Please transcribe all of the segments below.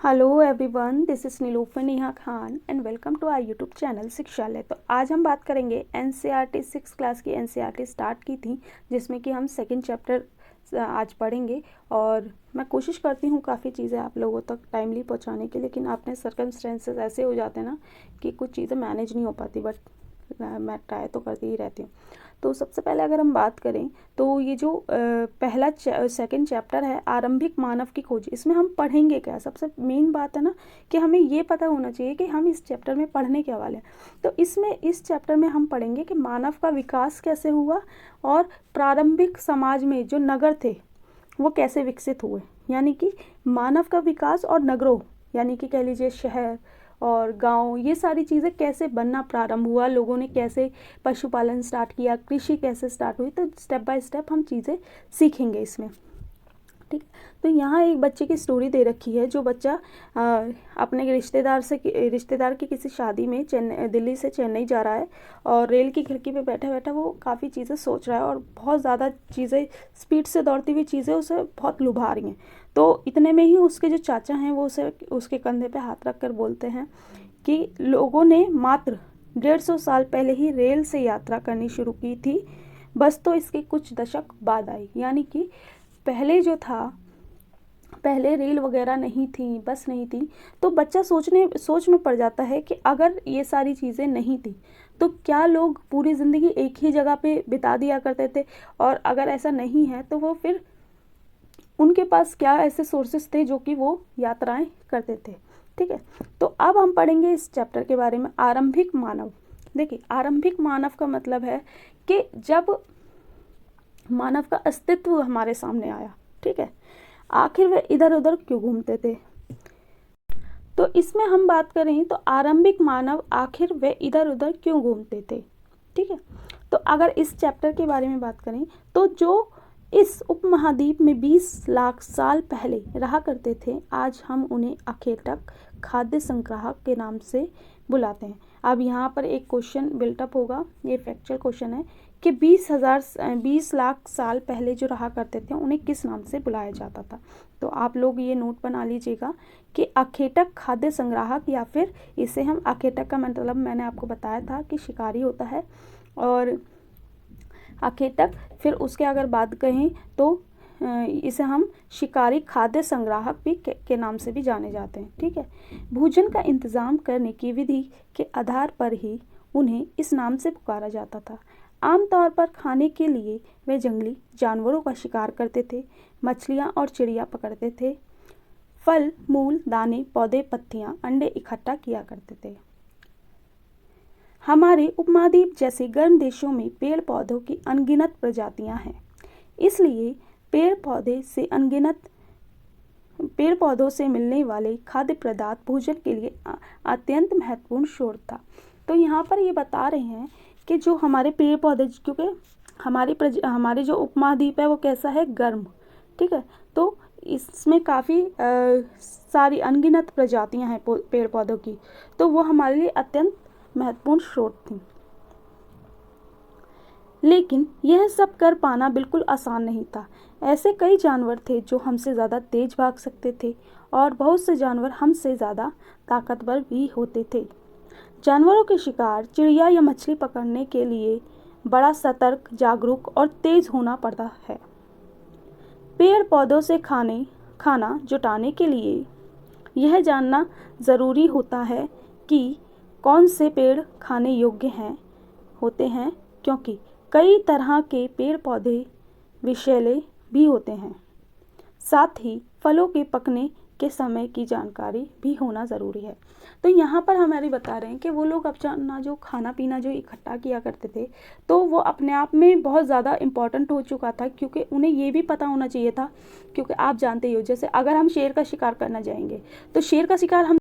Hello everyone, this is Nilofar Neha Khan and welcome to our YouTube channel Shikshalay. तो आज हम बात करेंगे एनसीईआरटी 6 क्लास की एनसीईआरटी स्टार्ट की थी, जिसमें कि हम सेकंड चैप्टर आज पढ़ेंगे। और मैं कोशिश करती हूँ काफ़ी चीज़ें आप लोगों तक टाइमली पहुँचाने की, लेकिन अपने सर्कमस्टेंसेस ऐसे हो जाते हैं ना कि कुछ चीज़ें मैनेज नहीं हो पाती, बट मैं ट्राई तो करती ही रहती हूँ। तो सबसे पहले अगर हम बात करें तो ये जो पहला सेकंड चैप्टर है आरंभिक मानव की खोज, इसमें हम पढ़ेंगे क्या। सबसे मेन बात है ना कि हमें ये पता होना चाहिए कि हम इस चैप्टर में पढ़ने क्या वाले हैं। तो इस चैप्टर में हम पढ़ेंगे कि मानव का विकास कैसे हुआ और प्रारंभिक समाज में जो नगर थे वो कैसे विकसित हुए, यानी कि मानव का विकास और नगरों यानी कि कह लीजिए शहर और गांव, ये सारी चीज़ें कैसे बनना प्रारंभ हुआ, लोगों ने कैसे पशुपालन स्टार्ट किया, कृषि कैसे स्टार्ट हुई। तो स्टेप बाय स्टेप हम चीज़ें सीखेंगे इसमें, ठीक। तो यहाँ एक बच्चे की स्टोरी दे रखी है। जो बच्चा अपने रिश्तेदार की किसी शादी में दिल्ली से चेन्नई जा रहा है और रेल की खिड़की पे बैठा बैठा वो काफ़ी चीज़ें सोच रहा है और बहुत ज़्यादा चीज़ें, स्पीड से दौड़ती हुई चीज़ें उसे बहुत लुभा रही हैं। तो इतने में ही उसके जो चाचा हैं वो उसे उसके कंधे पे हाथ रख कर बोलते हैं कि लोगों ने मात्र 150 साल पहले ही रेल से यात्रा करनी शुरू की थी, बस तो इसके कुछ दशक बाद आई। यानी कि पहले जो था, पहले रेल वगैरह नहीं थी, बस नहीं थी। तो बच्चा सोच में पड़ जाता है कि अगर ये सारी चीज़ें नहीं थी तो क्या लोग पूरी ज़िंदगी एक ही जगह पे बिता दिया करते थे, और अगर ऐसा नहीं है तो वो फिर उनके पास क्या ऐसे सोर्सेस थे जो कि वो यात्राएं करते थे, ठीक है। तो अब हम पढ़ेंगे इस चैप्टर के बारे में, आरंभिक मानव। देखिए, आरंभिक मानव का मतलब है कि जब मानव का अस्तित्व हमारे सामने आया, ठीक है, आखिर वे इधर उधर क्यों घूमते थे। तो इसमें हम बात करें तो आरंभिक मानव आखिर वे इधर उधर क्यों घूमते थे, ठीक है। तो अगर इस चैप्टर के बारे में बात करें तो जो इस उपमहाद्वीप में 20 लाख साल पहले रहा करते थे, आज हम उन्हें अखेटक खाद्य संग्राहक के नाम से बुलाते हैं। अब यहाँ पर एक क्वेश्चन बिल्टअप होगा, ये फैक्चुअल क्वेश्चन है कि 20 लाख साल पहले जो रहा करते थे उन्हें किस नाम से बुलाया जाता था। तो आप लोग ये नोट बना लीजिएगा कि अखेटक खाद्य संग्राहक, या फिर इसे हम अखेटक का मतलब मैंने आपको बताया था कि शिकारी होता है, और अखेटक फिर उसके अगर बात कहें तो इसे हम शिकारी खाद्य संग्राहक भी के नाम से भी जाने जाते हैं, ठीक है। भोजन का इंतज़ाम करने की विधि के आधार पर ही उन्हें इस नाम से पुकारा जाता था। आमतौर पर खाने के लिए वे जंगली जानवरों का शिकार करते थे, मछलियाँ और चिड़िया पकड़ते थे, फल मूल दाने पौधे पत्तियाँ अंडे इकट्ठा किया करते थे। हमारे उपमहाद्वीप जैसे गर्म देशों में पेड़ पौधों की अनगिनत प्रजातियां हैं, इसलिए पेड़ पौधों से मिलने वाले खाद्य पदार्थ भोजन के लिए अत्यंत महत्वपूर्ण स्रोत था। तो यहाँ पर ये बता रहे हैं कि जो हमारे पेड़ पौधे, क्योंकि हमारे जो उपमहाद्वीप है वो कैसा है, गर्म, ठीक है। तो इसमें काफ़ी सारी अनगिनत प्रजातियां हैं पेड़ पौधों की, तो वो हमारे लिए अत्यंत महत्वपूर्ण स्रोत थी। लेकिन यह सब कर पाना बिल्कुल आसान नहीं था। ऐसे कई जानवर थे जो हमसे ज़्यादा तेज भाग सकते थे, और बहुत से जानवर हमसे ज़्यादा ताकतवर भी होते थे। जानवरों के शिकार, चिड़िया या मछली पकड़ने के लिए बड़ा सतर्क, जागरूक और तेज होना पड़ता है। पेड़ पौधों से खाना जुटाने के लिए यह जानना ज़रूरी होता है कि कौन से पेड़ खाने योग्य होते हैं, क्योंकि कई तरह के पेड़ पौधे विषैले भी होते हैं। साथ ही फलों के पकने के समय की जानकारी भी होना ज़रूरी है। तो यहाँ पर हमारे बता रहे हैं कि वो लोग अपना जो खाना पीना जो इकट्ठा किया करते थे, तो वो अपने आप में बहुत ज़्यादा इम्पॉर्टेंट हो चुका था, क्योंकि उन्हें ये भी पता होना चाहिए था, क्योंकि आप जानते ही हो जैसे अगर हम शेर का शिकार करना जाएंगे तो शेर का शिकार हम,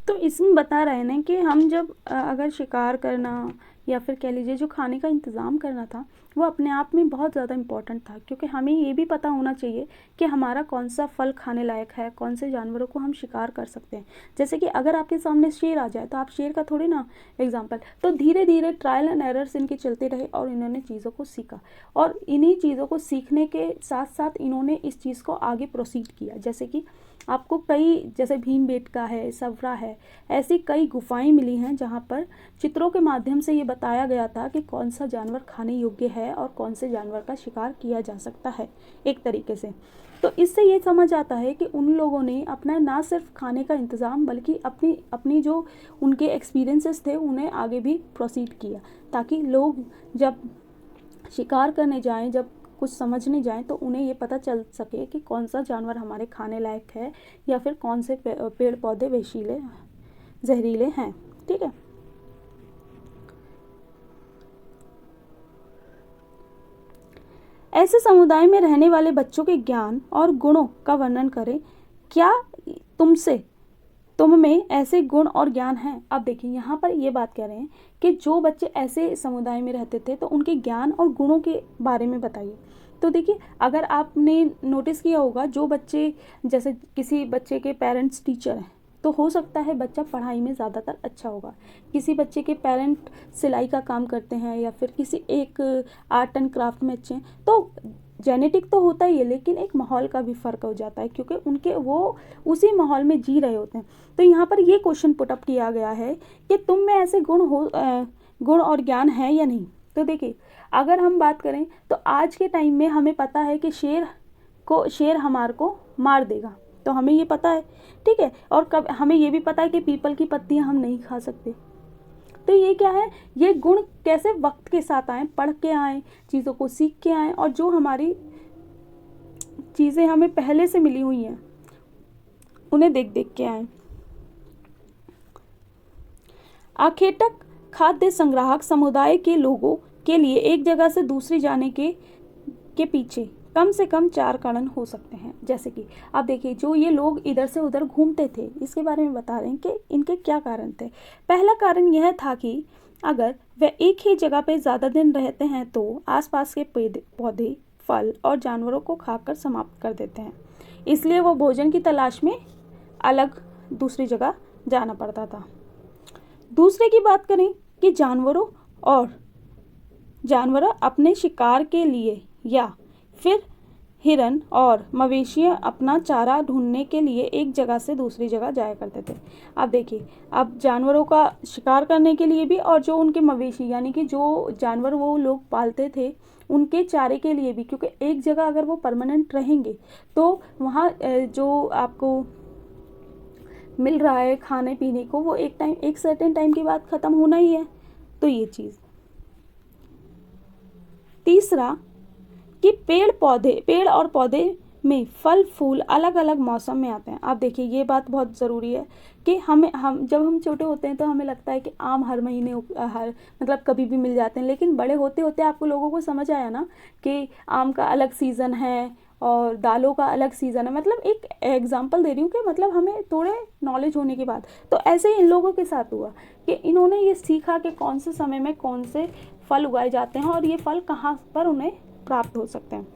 तो इसमें बता रहे हैं कि हम जब अगर शिकार करना या फिर कह लीजिए जो खाने का इंतज़ाम करना था, वो अपने आप में बहुत ज़्यादा इम्पॉर्टेंट था, क्योंकि हमें ये भी पता होना चाहिए कि हमारा कौन सा फल खाने लायक है, कौन से जानवरों को हम शिकार कर सकते हैं। जैसे कि अगर आपके सामने शेर आ जाए तो आप शेर का थोड़ी ना एग्जाम्पल, तो धीरे धीरे ट्रायल एंड एरर्स इनके चलते रहे और इन्होंने चीज़ों को सीखा, और इन्हीं चीज़ों को सीखने के साथ साथ इन्होंने इस चीज़ को आगे प्रोसीड किया। जैसे कि आपको कई, जैसे भीमबेटका है, सवरा है, ऐसी कई गुफाएं मिली हैं जहाँ पर चित्रों के माध्यम से ये बताया गया था कि कौन सा जानवर खाने योग्य है और कौन से जानवर का शिकार किया जा सकता है एक तरीके से। तो इससे ये समझ आता है कि उन लोगों ने अपना ना सिर्फ खाने का इंतज़ाम बल्कि अपनी अपनी जो उनके एक्सपीरियंसेस थे उन्हें आगे भी प्रोसीड किया, ताकि लोग जब शिकार करने जाएं, जब कुछ समझने जाएं, तो उन्हें ये पता चल सके कि कौन सा जानवर हमारे खाने लायक है या फिर कौन से पेड़ पौधे विषैले जहरीले हैं। ठीक है, ऐसे समुदाय में रहने वाले बच्चों के ज्ञान और गुणों का वर्णन करें। क्या तुम में ऐसे गुण और ज्ञान हैं? अब देखिए यहाँ पर ये बात कह रहे हैं कि जो बच्चे ऐसे समुदाय में रहते थे तो उनके ज्ञान और गुणों के बारे में बताइए। तो देखिए, अगर आपने नोटिस किया होगा, जो बच्चे, जैसे किसी बच्चे के पेरेंट्स टीचर हैं तो हो सकता है बच्चा पढ़ाई में ज़्यादातर अच्छा होगा। किसी बच्चे के पेरेंट सिलाई का काम करते हैं या फिर किसी एक आर्ट एंड क्राफ्ट में अच्छे हैं, तो जेनेटिक तो होता ही है, लेकिन एक माहौल का भी फ़र्क हो जाता है, क्योंकि उनके वो उसी माहौल में जी रहे होते हैं। तो यहाँ पर ये क्वेश्चन पुटअप किया गया है कि तुम में ऐसे गुण और ज्ञान है या नहीं। तो देखिए, अगर हम बात करें तो आज के टाइम में हमें पता है कि शेर हमारे को मार देगा, तो हमें ये पता है, ठीक है। और कब हमें ये भी पता है कि पीपल की पत्तियां हम नहीं खा सकते। तो ये क्या है, ये गुण कैसे वक्त के साथ आए, पढ़ के आए, चीज़ों को सीख के आए, और जो हमारी चीज़ें हमें पहले से मिली हुई हैं उन्हें देख देख के आए। आखेटक खाद्य संग्राहक समुदाय के लोगों के लिए एक जगह से दूसरी जाने के पीछे कम से कम 4 कारण हो सकते हैं। जैसे कि आप देखिए, जो ये लोग इधर से उधर घूमते थे, इसके बारे में बता रहे हैं कि इनके क्या कारण थे। पहला कारण यह था कि अगर वे एक ही जगह पे ज़्यादा दिन रहते हैं तो आसपास के पौधे, फल और जानवरों को खाकर समाप्त कर देते हैं, इसलिए वो भोजन की तलाश में अलग दूसरी जगह जाना पड़ता था। दूसरे की बात करें कि जानवर अपने शिकार के लिए या फिर हिरन और मवेशियाँ अपना चारा ढूंढने के लिए एक जगह से दूसरी जगह जाया करते थे। अब देखिए, अब जानवरों का शिकार करने के लिए भी, और जो उनके मवेशी यानी कि जो जानवर वो लोग पालते थे उनके चारे के लिए भी, क्योंकि एक जगह अगर वो परमानेंट रहेंगे तो वहाँ जो आपको मिल रहा है खाने पीने को, वो एक सर्टेन टाइम के बाद ख़त्म होना ही है। तो ये चीज़। तीसरा कि पेड़ और पौधे में फल फूल अलग अलग मौसम में आते हैं। आप देखिए, ये बात बहुत ज़रूरी है कि हम जब हम छोटे होते हैं तो हमें लगता है कि आम हर महीने मतलब कभी भी मिल जाते हैं, लेकिन बड़े होते होते आपको लोगों को समझ आया ना कि आम का अलग सीज़न है और दालों का अलग सीज़न है। मतलब एक एग्जांपल दे रही हूँ कि मतलब हमें थोड़े नॉलेज होने के बाद, तो ऐसे ही इन लोगों के साथ हुआ कि इन्होंने ये सीखा कि कौन से समय में कौन से फल उगाए जाते हैं और ये फल कहाँ पर उन्हें प्राप्त हो सकते हैं,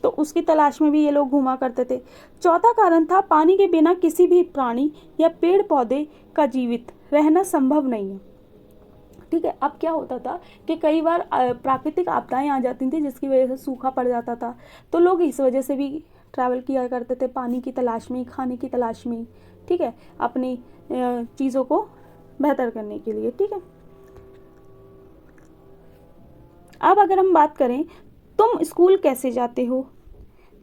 तो उसकी तलाश में भी ये लोग घूमा करते थे। चौथा कारण था, पानी के बिना किसी भी प्राणी या पेड़ पौधे का जीवित रहना संभव नहीं है। ठीक है, अब क्या होता था कि कई बार प्राकृतिक आपदाएं आ जाती थी जिसकी वजह से सूखा पड़ जाता था, तो लोग इस वजह से भी ट्रैवल किया करते थे पानी की तलाश में, खाने की तलाश में, ठीक है, अपनी चीज़ों को बेहतर करने के लिए। ठीक है, अब अगर हम बात करें, तुम स्कूल कैसे जाते हो,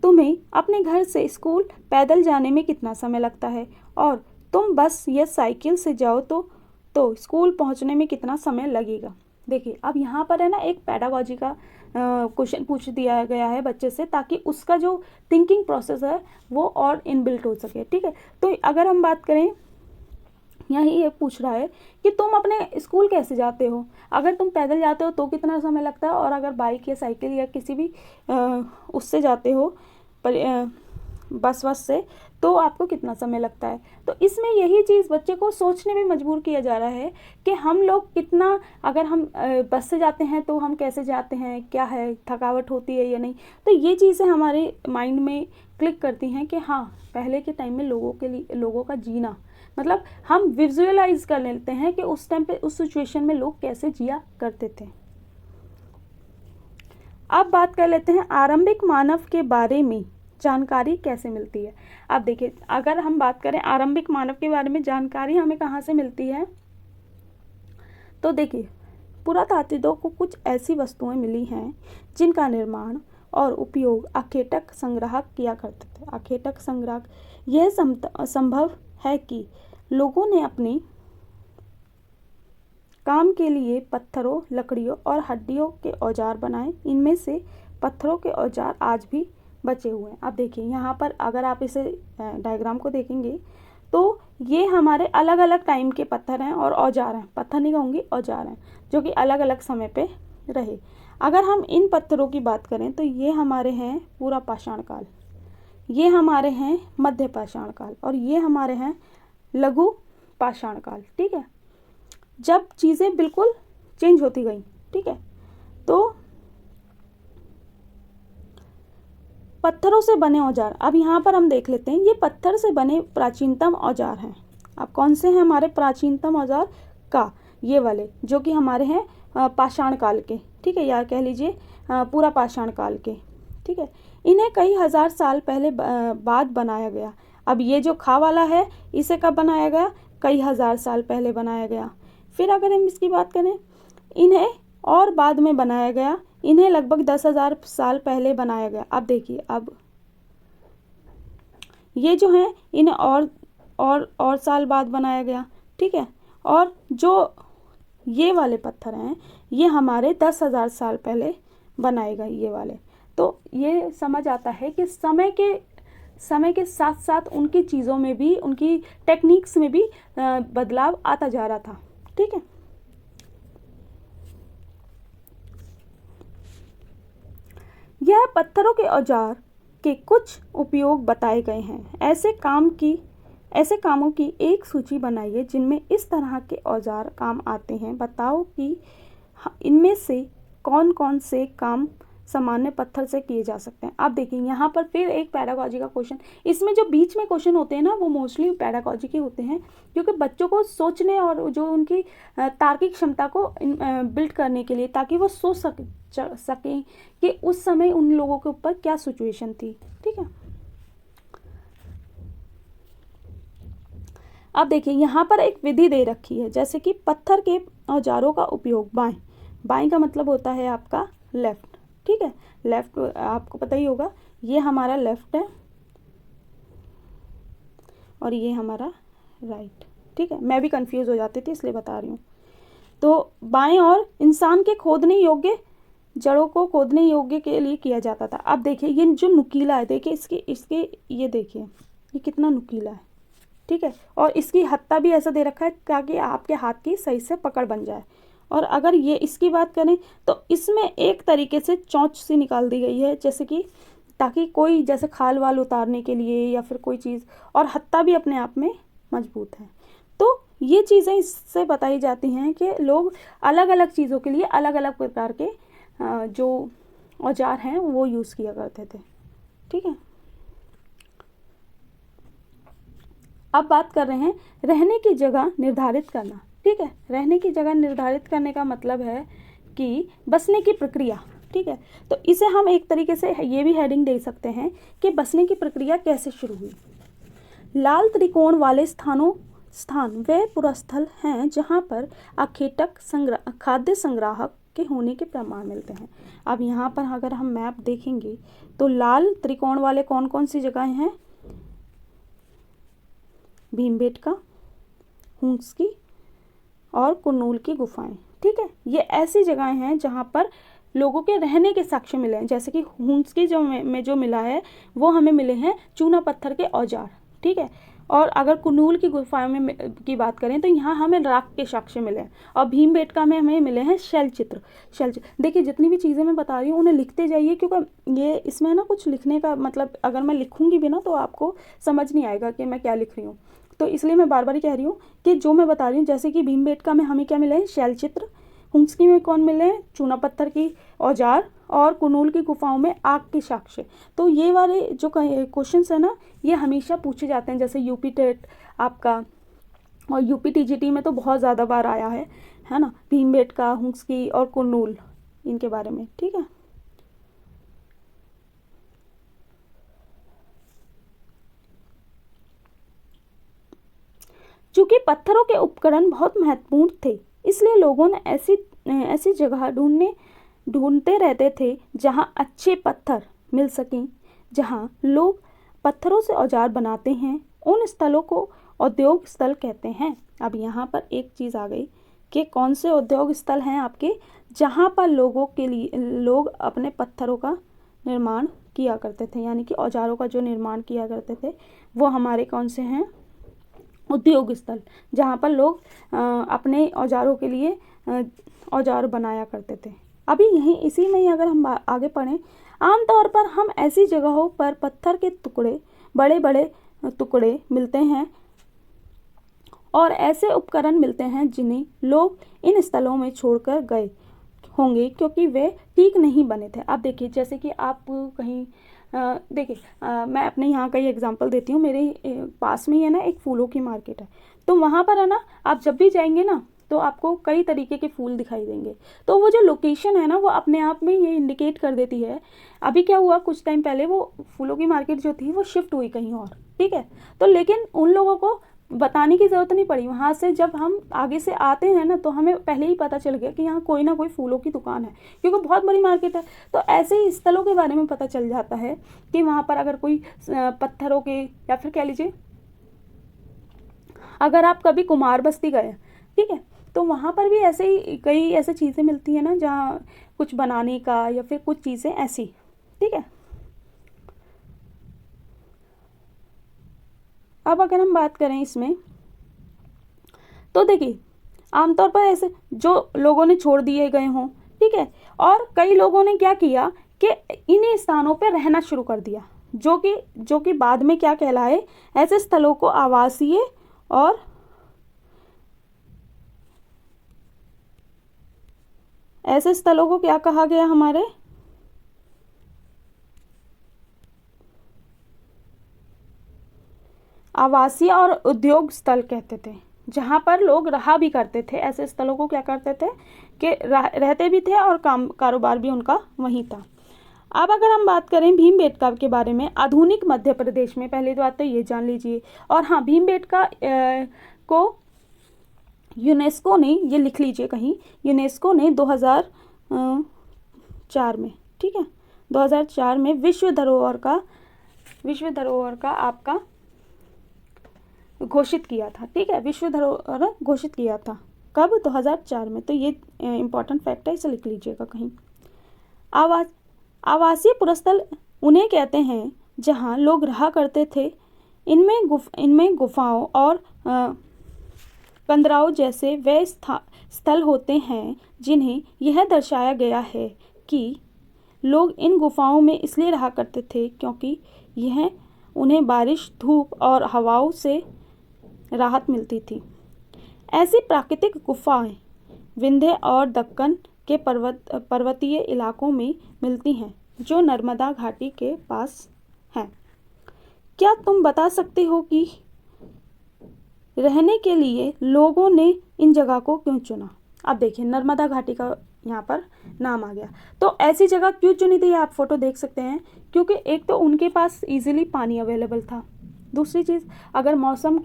तुम्हें अपने घर से स्कूल पैदल जाने में कितना समय लगता है, और तुम बस या साइकिल से जाओ तो स्कूल पहुंचने में कितना समय लगेगा। देखिए, अब यहाँ पर है ना एक पेडागॉजी का क्वेश्चन पूछ दिया गया है बच्चे से, ताकि उसका जो थिंकिंग प्रोसेस है वो और इनबिल्ट हो सके। ठीक है, तो अगर हम बात करें, यही ये पूछ रहा है कि तुम अपने स्कूल कैसे जाते हो, अगर तुम पैदल जाते हो तो कितना समय लगता है, और अगर बाइक या साइकिल या किसी भी उससे जाते हो बस से, तो आपको कितना समय लगता है। तो इसमें यही चीज़ बच्चे को सोचने में मजबूर किया जा रहा है कि हम लोग कितना, अगर हम बस से जाते हैं तो हम कैसे जाते हैं, क्या है, थकावट होती है या नहीं। तो ये चीज़ें हमारे माइंड में क्लिक करती हैं कि हाँ, पहले के टाइम में लोगों का जीना, मतलब हम विजुअलाइज कर लेते हैं कि उस टाइम पे उस सिचुएशन में लोग कैसे जिया करते थे। अब बात कर लेते हैं आरंभिक मानव के बारे में जानकारी कैसे मिलती है। अब देखिए, अगर हम बात करें आरंभिक मानव के बारे में जानकारी हमें कहाँ से मिलती है, तो देखिए, पुरातात्विकों को कुछ ऐसी वस्तुएं मिली हैं जिनका निर्माण और उपयोग अखेटक संग्राहक किया करते थे। अखेटक संग्राहक, यह संभव है कि लोगों ने अपने काम के लिए पत्थरों, लकड़ियों और हड्डियों के औजार बनाए। इनमें से पत्थरों के औजार आज भी बचे हुए हैं। अब देखिए, यहाँ पर अगर आप इसे डायग्राम को देखेंगे तो ये हमारे अलग अलग टाइम के पत्थर हैं और औजार हैं, पत्थर नहीं कहूँगी, औजार हैं, जो कि अलग अलग समय पे रहे। अगर हम इन पत्थरों की बात करें तो ये हमारे हैं पूरा पाषाण काल, ये हमारे हैं मध्य पाषाण काल, और ये हमारे हैं लघु पाषाण काल। ठीक है, जब चीज़ें बिल्कुल चेंज होती गई। ठीक है, तो पत्थरों से बने औजार, अब यहाँ पर हम देख लेते हैं, ये पत्थर से बने प्राचीनतम औजार हैं। अब कौन से हैं हमारे प्राचीनतम औजार का, ये वाले जो कि हमारे हैं पाषाण काल के। ठीक है, या कह लीजिए पूरा पाषाण काल के। ठीक है, इन्हें कई हजार साल पहले बाद बनाया गया। अब ये जो खा वाला है, इसे कब बनाया गया, कई हजार साल पहले बनाया गया। फिर अगर हम इसकी बात करें, इन्हें और बाद में बनाया गया, इन्हें लगभग 10,000 साल पहले बनाया गया। अब देखिए, अब ये जो हैं इन्हें और साल बाद बनाया गया। ठीक है, और जो ये वाले पत्थर हैं ये हमारे 10,000 साल पहले बनाए गए, ये वाले। तो ये समझ आता है कि समय के साथ साथ उनकी चीज़ों में भी, उनकी टेक्निक्स में भी बदलाव आता जा रहा था। ठीक है, यह पत्थरों के औजार के कुछ उपयोग बताए गए हैं। ऐसे कामों की एक सूची बनाइए जिनमें इस तरह के औजार काम आते हैं। बताओ कि इनमें से कौन कौन से काम सामान्य पत्थर से किए जा सकते हैं। आप देखिए, यहाँ पर फिर एक पैडागॉजी का क्वेश्चन, इसमें जो बीच में क्वेश्चन होते हैं ना, वो मोस्टली पैडागॉजी के होते हैं, क्योंकि बच्चों को सोचने और जो उनकी तार्किक क्षमता को बिल्ड करने के लिए, ताकि वो सोच सकें कि उस समय उन लोगों के ऊपर क्या सिचुएशन थी। ठीक है, अब देखिए, यहाँ पर एक विधि दे रखी है, जैसे कि पत्थर के औजारों का उपयोग। बाएं का मतलब होता है आपका लेफ्ट। ठीक है, लेफ्ट आपको पता ही होगा, ये हमारा लेफ्ट है और ये हमारा राइट। ठीक है, मैं भी कंफ्यूज हो जाती थी इसलिए बता रही हूँ। तो बाएं और इंसान के खोदने योग्य जड़ों को खोदने योग्य के लिए किया जाता था। अब देखिए, ये जो नुकीला है, देखिए इसके ये देखिए, ये कितना नुकीला है। ठीक है, और इसकी हत्ता भी ऐसा दे रखा है ताकि आपके हाथ की सही से पकड़ बन जाए। और अगर ये इसकी बात करें तो इसमें एक तरीके से चोंच सी निकाल दी गई है, जैसे कि ताकि कोई, जैसे खाल वाल उतारने के लिए या फिर कोई चीज़, और हत्ता भी अपने आप में मजबूत है। तो ये चीज़ें इससे बताई जाती हैं कि लोग अलग अलग चीज़ों के लिए अलग अलग प्रकार के जो औजार हैं वो यूज़ किया करते थे। ठीक है, अब बात कर रहे हैं रहने की जगह निर्धारित करना। ठीक है, रहने की जगह निर्धारित करने का मतलब है कि बसने की प्रक्रिया। ठीक है, तो इसे हम एक तरीके से ये भी हेडिंग दे सकते हैं कि बसने की प्रक्रिया कैसे शुरू हुई। लाल त्रिकोण वाले स्थान वे पुरस्थल हैं जहाँ पर अखेटक खाद्य संग्राहक के होने के प्रमाण मिलते हैं। अब यहाँ पर अगर हम मैप देखेंगे तो लाल त्रिकोण वाले कौन कौन सी जगहें हैं, भीमबेटका, हुंस्की और कुरनूल की गुफाएं। ठीक है, ये ऐसी जगहें हैं जहाँ पर लोगों के रहने के साक्ष्य मिले हैं। जैसे कि हुंस्की में जो मिला है वो हमें मिले हैं चूना पत्थर के औजार। ठीक है, और अगर कुनूल की गुफाओं में की बात करें तो यहाँ हमें राख के साक्ष्य मिले हैं, और भीमबेटका में हमें मिले हैं शैल चित्र। देखिए जितनी भी चीज़ें मैं बता रही हूँ उन्हें लिखते जाइए, क्योंकि ये इसमें ना कुछ लिखने का मतलब अगर मैं लिखूँगी भी ना तो आपको समझ नहीं आएगा कि मैं क्या लिख रही हूँ। तो इसलिए मैं बार बार कह रही हूँ कि जो मैं बता रही हूँ, जैसे कि भीमबेटका में हमें क्या मिले हैं, शैल चित्र। हुंस्की में कौन मिले हैं, चूना पत्थर की औजार। और कुनूल की गुफाओं में आग के साक्ष्य। तो ये वाले जो क्वेश्चंस है ना, ये हमेशा पूछे जाते हैं, जैसे यूपी टेट आपका और यूपी टीजीटी में तो बहुत ज़्यादा बार आया है ना, भीमबेटका, हुंस्की और कुनूल, इनके बारे में। ठीक है, चूंकि पत्थरों के उपकरण बहुत महत्वपूर्ण थे, इसलिए लोगों ने ऐसी जगह ढूंढते रहते थे जहां अच्छे पत्थर मिल सकें, जहां लोग पत्थरों से औजार बनाते हैं। उन स्थलों को उद्योग स्थल कहते हैं। अब यहाँ पर एक चीज़ आ गई कि कौन से उद्योग स्थल हैं आपके, जहाँ पर लोग अपने पत्थरों का निर्माण किया करते थे, यानी कि औजारों का जो निर्माण किया करते थे वो हमारे कौन से हैं, उद्योग स्थल, जहाँ पर लोग अपने औजारों के लिए औजार बनाया करते थे। अभी यहीं इसी में ही अगर हम आगे पढ़ें, आमतौर पर हम ऐसी जगहों पर पत्थर के टुकड़े, बड़े बड़े टुकड़े मिलते हैं और ऐसे उपकरण मिलते हैं जिन्हें लोग इन स्थलों में छोड़कर गए होंगे क्योंकि वे ठीक नहीं बने थे। अब देखिए, जैसे कि आप कहीं देखिए, मैं अपने यहाँ का ही एग्जांपल देती हूँ। मेरे पास में ही है ना एक फूलों की मार्केट है, तो वहाँ पर है ना, आप जब भी जाएंगे ना तो आपको कई तरीके के फूल दिखाई देंगे। तो वो जो लोकेशन है ना, वो अपने आप में ये इंडिकेट कर देती है। अभी क्या हुआ, कुछ टाइम पहले वो फूलों की मार्केट जो थी वो शिफ्ट हुई कहीं और, ठीक है। तो लेकिन उन लोगों को बताने की ज़रूरत नहीं पड़ी। वहाँ से जब हम आगे से आते हैं ना तो हमें पहले ही पता चल गया कि यहाँ कोई ना कोई फूलों की दुकान है, क्योंकि बहुत बड़ी मार्केट है। तो ऐसे ही स्थलों के बारे में पता चल जाता है कि वहाँ पर अगर कोई पत्थरों के, या फिर कह लीजिए अगर आप कभी कुमार बस्ती गए, ठीक है, तो वहाँ पर भी ऐसे ही कई ऐसी चीज़ें मिलती हैं ना, जहाँ कुछ बनाने का या फिर कुछ चीज़ें ऐसी, ठीक है। अब अगर हम बात करें इसमें, तो देखिए आमतौर पर ऐसे जो लोगों ने छोड़ दिए गए हों, ठीक है, और कई लोगों ने क्या किया कि इन्हीं स्थानों पर रहना शुरू कर दिया, जो कि बाद में क्या कहलाए, ऐसे स्थलों को आवासीय और ऐसे स्थलों को क्या कहा गया हमारे, आवासीय और उद्योग स्थल कहते थे, जहाँ पर लोग रहा भी करते थे। ऐसे स्थलों को क्या करते थे कि रहते भी थे और कारोबार भी उनका वहीं था। अब अगर हम बात करें भीमबेटका के बारे में, आधुनिक मध्य प्रदेश में, पहली बात तो ये जान लीजिए। और हाँ, भीमबेटका को यूनेस्को ने, ये लिख लीजिए कहीं, यूनेस्को ने 2004 में, ठीक है, 2004 में विश्व धरोहर का आपका घोषित किया था, ठीक है, विश्व धरोहर घोषित किया था। कब, 2004 में। तो ये इंपॉर्टेंट फैक्ट है, इसे लिख लीजिएगा कहीं। आवासीय पुरस्थल उन्हें कहते हैं जहां लोग रहा करते थे। इनमें गुफाओं और कंदराओं जैसे वे स्थल होते हैं जिन्हें यह दर्शाया गया है कि लोग इन गुफाओं में इसलिए रहा करते थे क्योंकि यह उन्हें बारिश, धूप और हवाओं से राहत मिलती थी। ऐसी प्राकृतिक गुफाएं विंध्य और दक्कन के पर्वतीय इलाकों में मिलती हैं जो नर्मदा घाटी के पास हैं। क्या तुम बता सकते हो कि रहने के लिए लोगों ने इन जगह को क्यों चुना? अब देखिए, नर्मदा घाटी का यहाँ पर नाम आ गया, तो ऐसी जगह क्यों चुनी थी, आप फोटो देख सकते हैं। क्योंकि एक तो उनके पास इजीली पानी अवेलेबल था, दूसरी चीज़ अगर मौसम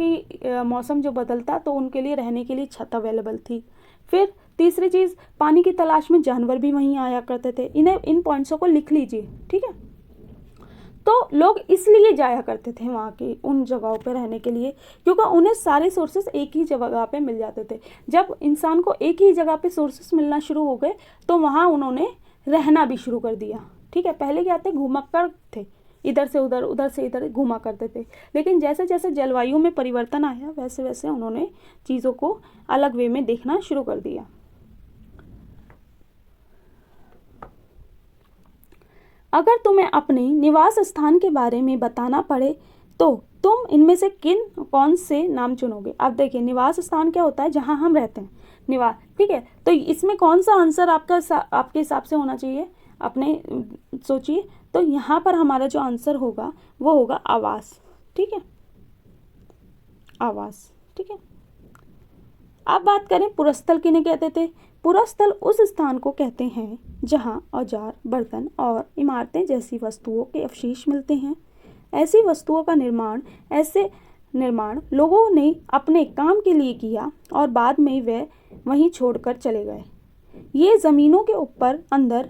जो बदलता तो उनके लिए रहने के लिए छत अवेलेबल थी। फिर तीसरी चीज़, पानी की तलाश में जानवर भी वहीं आया करते थे। इन पॉइंट्सों को लिख लीजिए, ठीक है। तो लोग इसलिए जाया करते थे वहाँ की उन जगहों पे रहने के लिए, क्योंकि उन्हें सारे सोर्सेस एक ही जगह पे मिल जाते थे। जब इंसान को एक ही जगह पे सोर्सेस मिलना शुरू हो गए तो वहाँ उन्होंने रहना भी शुरू कर दिया, ठीक है। पहले क्या थे, घुमक्कड़ थे, इधर से उधर, उधर से इधर घुमा करते थे। लेकिन जैसे जैसे जलवायु में परिवर्तन आया वैसे वैसे उन्होंने चीज़ों को अलग वे में देखना शुरू कर दिया। अगर तुम्हें अपने निवास स्थान के बारे में बताना पड़े तो तुम इनमें से कौन से नाम चुनोगे? अब देखिए, निवास स्थान क्या होता है? जहाँ हम रहते हैं, निवास, ठीक है। तो इसमें कौन सा आंसर आपके हिसाब से होना चाहिए? अपने सोचिए। तो यहाँ पर हमारा जो आंसर होगा वो होगा आवास, ठीक है, आवास, ठीक है। अब बात करें पुरस्थल किन्हें कहते थे? पुरस्थल उस स्थान को कहते हैं जहाँ औजार, बर्तन और इमारतें जैसी वस्तुओं के अवशेष मिलते हैं। ऐसी वस्तुओं का निर्माण लोगों ने अपने काम के लिए किया और बाद में वे वहीं छोड़कर चले गए। ये ज़मीनों के ऊपर, अंदर,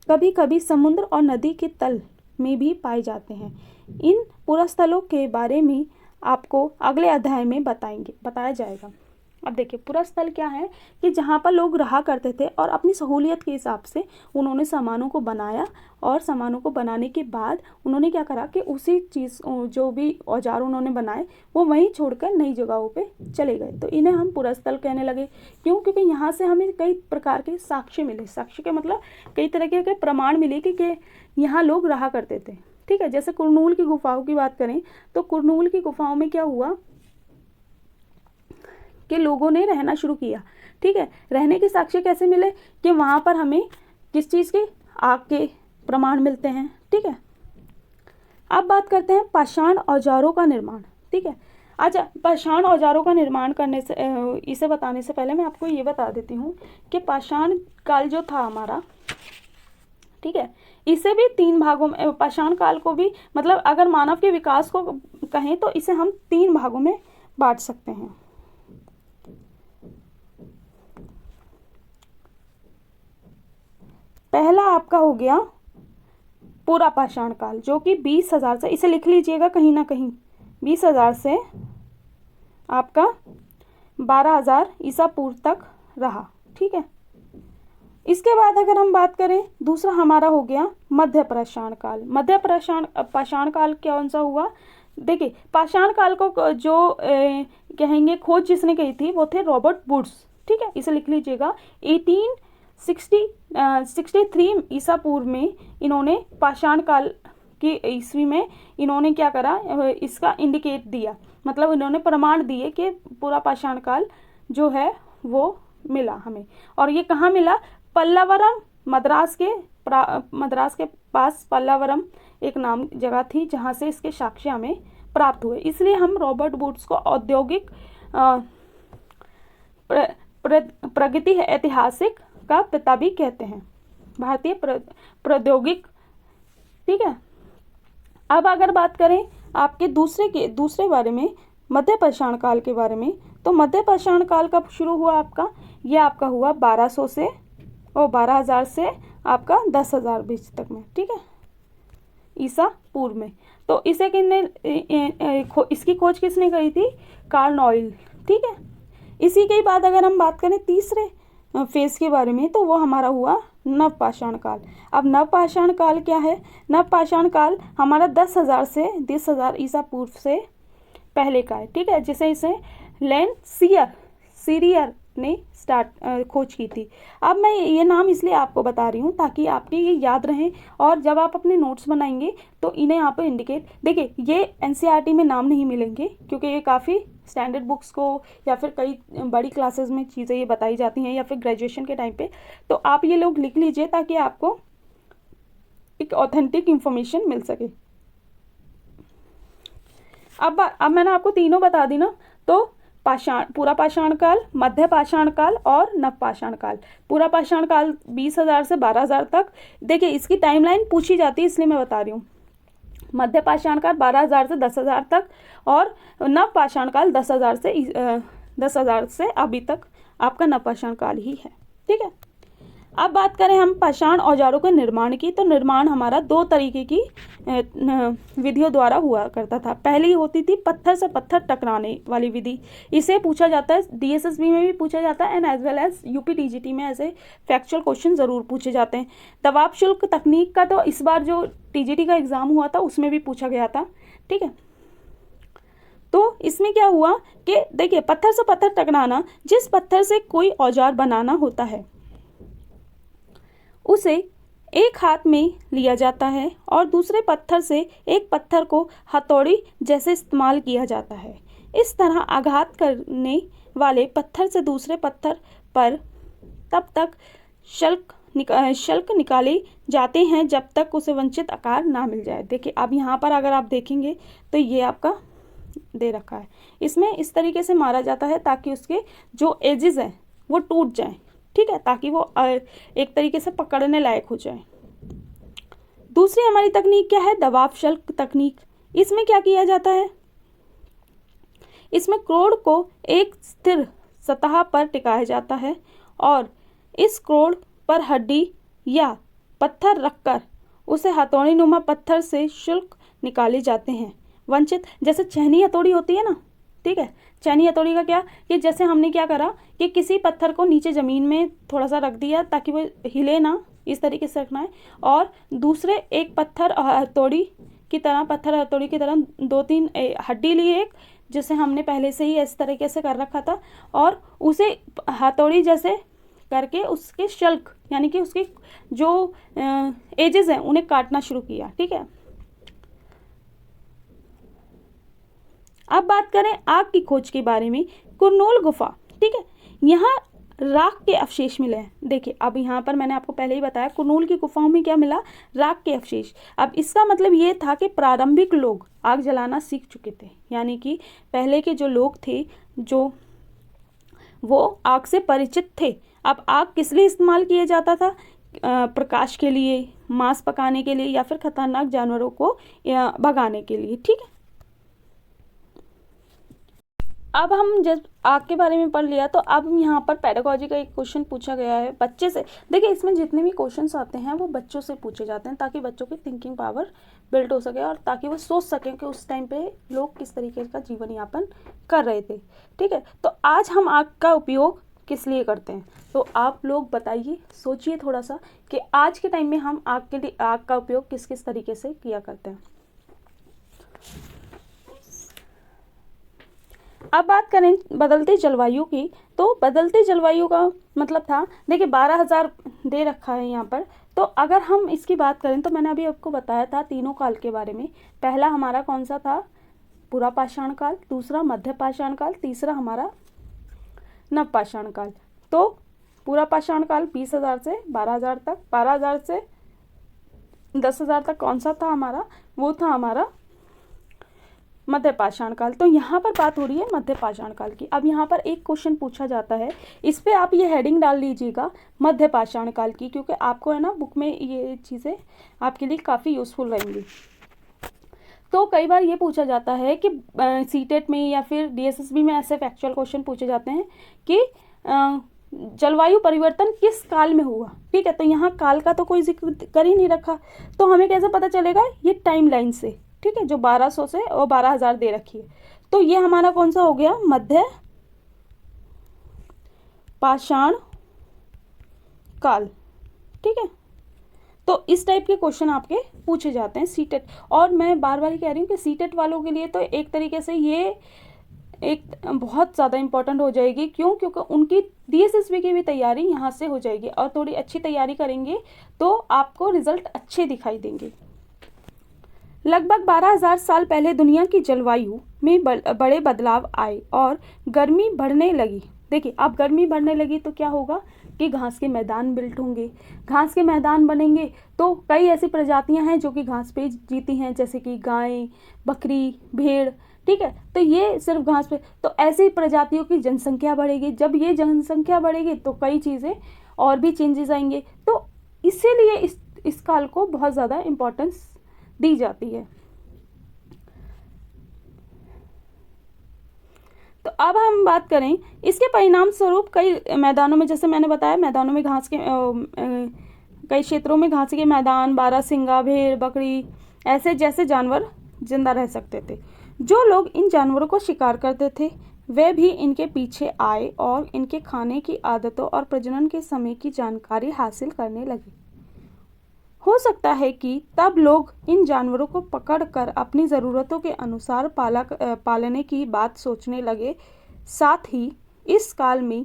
कभी कभी समुद्र और नदी के तल में भी पाए जाते हैं। इन पुरस्थलों के बारे में आपको अगले अध्याय में बताया जाएगा। अब देखिए, पुरस्थल क्या है कि जहाँ पर लोग रहा करते थे और अपनी सहूलियत के हिसाब से उन्होंने सामानों को बनाया, और सामानों को बनाने के बाद उन्होंने क्या करा कि उसी चीज़, जो भी औजार उन्होंने बनाए वो वहीं छोड़कर नई जगहों पे चले गए। तो इन्हें हम पुरस्थल कहने लगे। क्यों? क्योंकि यहाँ से हमें कई प्रकार के साक्ष्य मिले। साक्ष्य के मतलब कई तरह के प्रमाण मिले कि यहाँ लोग रहा करते थे, ठीक है। जैसे कुरनूल की गुफाओं की बात करें तो कुरनूल की गुफाओं में क्या हुआ कि लोगों ने रहना शुरू किया, ठीक है। रहने के साक्ष्य कैसे मिले? कि वहाँ पर हमें किस चीज़ के? आग के प्रमाण मिलते हैं, ठीक है। अब बात करते हैं पाषाण औजारों का निर्माण, ठीक है। अच्छा, पाषाण औजारों का निर्माण करने से, इसे बताने से पहले मैं आपको ये बता देती हूँ कि पाषाण काल जो था हमारा, ठीक है, इसे भी 3 भागों में, पाषाण काल को भी, मतलब अगर मानव के विकास को कहें तो इसे हम 3 भागों में बांट सकते हैं। पहला आपका हो गया पूरा पाषाण काल, जो कि 20,000 से, इसे लिख लीजिएगा कहीं ना कहीं, 20,000 से आपका 12,000 ईसा पूर्व तक रहा, ठीक है। इसके बाद अगर हम बात करें, दूसरा हमारा हो गया मध्य पाषाण काल। मध्य पाषाण काल कौन सा हुआ? देखिए, पाषाण काल को जो कहेंगे खोज जिसने की थी वो थे रॉबर्ट वुड्स, ठीक है। इसे लिख लीजिएगा। 1863 ईसा पूर्व में इन्होंने पाषाण काल की ईस्वी में इन्होंने क्या करा, इसका इंडिकेट दिया, मतलब इन्होंने प्रमाण दिए कि पूरा पाषाण काल जो है वो मिला हमें। और ये कहाँ मिला? पल्लावरम, मद्रास के पास पल्लावरम एक नाम जगह थी जहाँ से इसके साक्ष्य हमें प्राप्त हुए। इसलिए हम रॉबर्ट वुड्स को औद्योगिक प्रगति ऐतिहासिक का पिता भी कहते हैं, भारतीय प्रौद्योगिक, ठीक है। अब अगर बात करें आपके दूसरे बारे में, मध्य पाषाण काल के बारे में, तो मध्य पाषाण काल कब शुरू हुआ आपका? ये आपका हुआ 1200 से और 12,000 से आपका 10,000 बीच तक में, ठीक है, ईसा पूर्व में। तो इसे इसकी खोज किसने करी थी? कार्ल नॉयल, ठीक है। इसी के बाद अगर हम बात करें तीसरे फेज के बारे में, तो वो हमारा हुआ नवपाषाण काल। अब नवपाषाण काल क्या है? नवपाषाण काल हमारा 10,000 से 20,000 ईसा पूर्व से पहले का है, ठीक है, जिसे इसे लेन सीरियर ने खोज की थी। अब मैं ये नाम इसलिए आपको बता रही हूँ ताकि आपके ये याद रहें, और जब आप अपने नोट्स बनाएंगे तो इन्हें आप इंडिकेट, देखिए ये एनसीईआरटी में नाम नहीं मिलेंगे क्योंकि ये काफ़ी स्टैंडर्ड बुक्स को या फिर कई बड़ी क्लासेस में चीज़ें ये बताई जाती हैं या फिर ग्रेजुएशन के टाइम पे, तो आप ये लोग लिख लीजिए ताकि आपको एक ऑथेंटिक इंफॉर्मेशन मिल सके। अब मैंने आपको तीनों बता दी ना, तो पूरा पाषाण काल, मध्य पाषाण काल और नवपाषाण काल। पूरा पाषाण काल 20,000 से 12,000 तक। देखिए इसकी टाइमलाइन पूछी जाती है इसलिए मैं बता रही हूँ। मध्य पाषाण काल 12,000 से 10,000 तक और नवपाषाण काल 10,000 से अभी तक आपका नवपाषाण काल ही है, ठीक है। अब बात करें हम पाषाण औजारों के निर्माण की, तो निर्माण हमारा दो तरीके की विधियों द्वारा हुआ करता था। पहली होती थी पत्थर से पत्थर टकराने वाली विधि, इसे पूछा जाता है DSSB में भी पूछा जाता है and as well as UPTGT में ऐसे फैक्चुअल क्वेश्चन ज़रूर पूछे जाते हैं। दबाव शुल्क तकनीक का तो इस बार जो TGT का एग्ज़ाम हुआ था उसमें भी पूछा गया था, ठीक है। तो इसमें क्या हुआ कि देखिए, पत्थर से पत्थर टकराना, जिस पत्थर से कोई औजार बनाना होता है उसे एक हाथ में लिया जाता है और दूसरे पत्थर से एक पत्थर को हथौड़ी जैसे इस्तेमाल किया जाता है। इस तरह आघात करने वाले पत्थर से दूसरे पत्थर पर तब तक शल्क निकाले जाते हैं जब तक उसे वांछित आकार ना मिल जाए। देखिए, अब यहाँ पर अगर आप देखेंगे तो ये आपका दे रखा है, इसमें इस तरीके से मारा जाता है ताकि उसके जो एजेस हैं वो टूट जाएं, ठीक है, ताकि वो एक तरीके से पकड़ने लायक हो जाए। दूसरी हमारी तकनीक क्या है? दबाव शल्क तकनीक। इसमें क्या किया जाता है? इसमें क्रोड को एक स्थिर सतह पर टिकाया जाता है और इस क्रोड पर हड्डी या पत्थर रखकर उसे हथौड़ी नुमा पत्थर से शुल्क निकाले जाते हैं। वंचित, जैसे छेनी हथौड़ी होती है ना, ठीक है, छेनी हथौड़ी का क्या कि जैसे हमने क्या करा कि किसी पत्थर को नीचे ज़मीन में थोड़ा सा रख दिया ताकि वो हिले ना, इस तरीके से रखना है, और दूसरे एक पत्थर हथौड़ी की तरह 2-3 हड्डी ली एक, जिसे हमने पहले से ही इस तरीके से कर रखा था, और उसे हथौड़ी जैसे करके उसके शल्क यानी कि उसके जो एजेस हैं उन्हें काटना शुरू किया, ठीक है। अब बात करें आग की खोज के बारे में। कुरनूल गुफा, ठीक है, यहाँ राख के अवशेष मिले हैं। देखिए, अब यहाँ पर मैंने आपको पहले ही बताया कुरनूल की गुफाओं में क्या मिला? राख के अवशेष। अब इसका मतलब ये था कि प्रारंभिक लोग आग जलाना सीख चुके थे, यानी कि पहले के जो लोग थे जो वो आग से परिचित थे। अब आग किस लिए इस्तेमाल किया जाता था? प्रकाश के लिए, मांस पकाने के लिए, या फिर खतरनाक जानवरों को भगाने के लिए, ठीक है। अब हम जब आग के बारे में पढ़ लिया तो अब यहाँ पर पेडागोजी का एक क्वेश्चन पूछा गया है बच्चे से। देखिए, इसमें जितने भी क्वेश्चंस आते हैं वो बच्चों से पूछे जाते हैं ताकि बच्चों की थिंकिंग पावर बिल्ड हो सके और ताकि वो सोच सकें कि उस टाइम पे लोग किस तरीके का जीवन यापन कर रहे थे, ठीक है। तो आज हम आग का उपयोग किस लिए करते हैं, तो आप लोग बताइए, सोचिए थोड़ा सा कि आज के टाइम में हम आग का उपयोग किस किस तरीके से किया करते हैं। अब बात करें बदलते जलवायु की, तो बदलते जलवायु का मतलब था, देखिए 12,000 दे रखा है यहाँ पर, तो अगर हम इसकी बात करें तो मैंने अभी आपको बताया था तीनों काल के बारे में। पहला हमारा कौन सा था? पुरा पाषाण काल, दूसरा मध्य पाषाण काल, तीसरा हमारा नव पाषाण काल। तो पूरा पाषाण काल 20,000 से 12,000 तक, 12,000 से 10,000 तक कौन सा था हमारा? वो था हमारा मध्य पाषाण काल। तो यहाँ पर बात हो रही है मध्य पाषाण काल की। अब यहाँ पर एक क्वेश्चन पूछा जाता है, इस पे आप ये हेडिंग डाल लीजिएगा मध्य पाषाण काल की, क्योंकि आपको है ना बुक में ये चीज़ें आपके लिए काफ़ी यूज़फुल रहेंगी। तो कई बार ये पूछा जाता है कि सीटेट में या फिर DSSB में ऐसे फैक्चुअल क्वेश्चन पूछे जाते हैं कि जलवायु परिवर्तन किस काल में हुआ, ठीक है। तो यहाँ काल का तो कोई जिक्र कर ही नहीं रखा, तो हमें कैसे पता चलेगा? ये टाइम लाइन से, ठीक है, जो 1200 से और 12,000 दे रखी है। तो ये हमारा कौन सा हो गया? मध्य पाषाण काल, ठीक है। तो इस टाइप के क्वेश्चन आपके पूछे जाते हैं सीटेट। और मैं बार बार कह रही हूँ कि सीटेट वालों के लिए तो एक तरीके से ये एक बहुत ज़्यादा इंपॉर्टेंट हो जाएगी। क्यों? क्योंकि उनकी DSSB की भी तैयारी यहाँ से हो जाएगी, और थोड़ी अच्छी तैयारी करेंगे तो आपको रिजल्ट अच्छे दिखाई देंगे। लगभग 12,000 साल पहले दुनिया की जलवायु में बड़े बदलाव आए और गर्मी बढ़ने लगी। देखिए, अब गर्मी बढ़ने लगी तो क्या होगा कि घास के मैदान बिल्ट होंगे, घास के मैदान बनेंगे तो कई ऐसी प्रजातियां हैं जो कि घास पे जीती हैं, जैसे कि गाय, बकरी, भेड़, ठीक है। तो ये सिर्फ घास पे, तो ऐसी प्रजातियों की जनसंख्या बढ़ेगी। जब ये जनसंख्या बढ़ेगी तो कई चीज़ें और भी चेंजेस आएंगे। तो इसीलिए इस काल को बहुत ज़्यादा इम्पोर्टेंस दी जाती है। तो अब हम बात करें इसके परिणाम स्वरूप कई मैदानों में, जैसे मैंने बताया मैदानों में घास के कई क्षेत्रों में घास के मैदान, बारहसिंगा, भेड़, बकरी ऐसे जैसे जानवर जिंदा रह सकते थे। जो लोग इन जानवरों को शिकार करते थे वे भी इनके पीछे आए और इनके खाने की आदतों और प्रजनन के समय की जानकारी हासिल करने लगे। हो सकता है कि तब लोग इन जानवरों को पकड़कर अपनी ज़रूरतों के अनुसार पालने की बात सोचने लगे। साथ ही इस काल में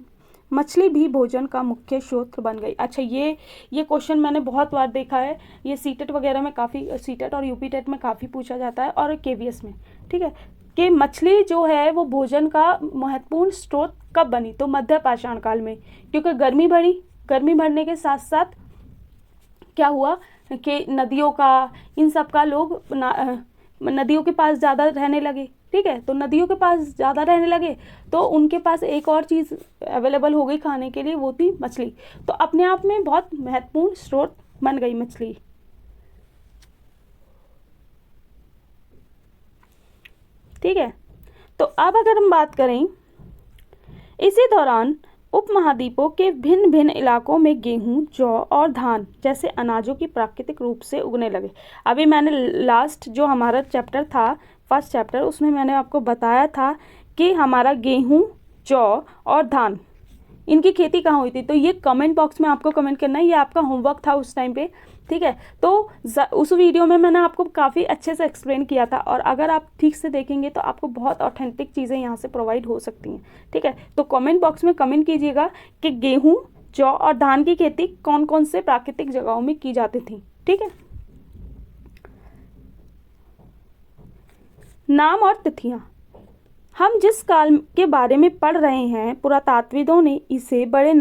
मछली भी भोजन का मुख्य स्रोत बन गई। अच्छा, ये क्वेश्चन मैंने बहुत बार देखा है, ये सीटेट वगैरह में काफ़ी, सीटेट और यूपी टेट में काफ़ी पूछा जाता है और केवीएस में, ठीक है, कि मछली जो है वो भोजन का महत्वपूर्ण स्रोत कब बनी, तो मध्य पाषाण काल में, क्योंकि गर्मी बढ़ने के साथ साथ क्या हुआ कि नदियों का, इन सब का लोग नदियों के पास ज़्यादा रहने लगे, ठीक है, तो नदियों के पास ज़्यादा रहने लगे तो उनके पास एक और चीज़ अवेलेबल हो गई खाने के लिए, वो थी मछली। तो अपने आप में बहुत महत्वपूर्ण स्रोत बन गई मछली। ठीक है, तो अब अगर हम बात करें, इसी दौरान उपमहाद्वीपों के भिन्न भिन्न इलाकों में गेहूं, जौ और धान जैसे अनाजों की प्राकृतिक रूप से उगने लगे। अभी मैंने लास्ट जो हमारा चैप्टर था, फर्स्ट चैप्टर, उसमें मैंने आपको बताया था कि हमारा गेहूं, जौ और धान इनकी खेती कहाँ हुई थी। तो ये कमेंट बॉक्स में आपको कमेंट करना है, ये आपका होमवर्क था उस टाइम पे, ठीक है। तो उस वीडियो में मैंने आपको काफ़ी अच्छे से एक्सप्लेन किया था और अगर आप ठीक से देखेंगे तो आपको बहुत ऑथेंटिक चीज़ें यहाँ से प्रोवाइड हो सकती हैं, ठीक है। तो कमेंट बॉक्स में कमेंट कीजिएगा कि गेहूँ, जौ और धान की खेती कौन कौन से प्राकृतिक जगहों में की जाती थी, ठीक है। नाम और तिथियाँ, हम जिस काल के बारे में पढ़ रहे हैं पुरातात्विदों ने इसे बड़े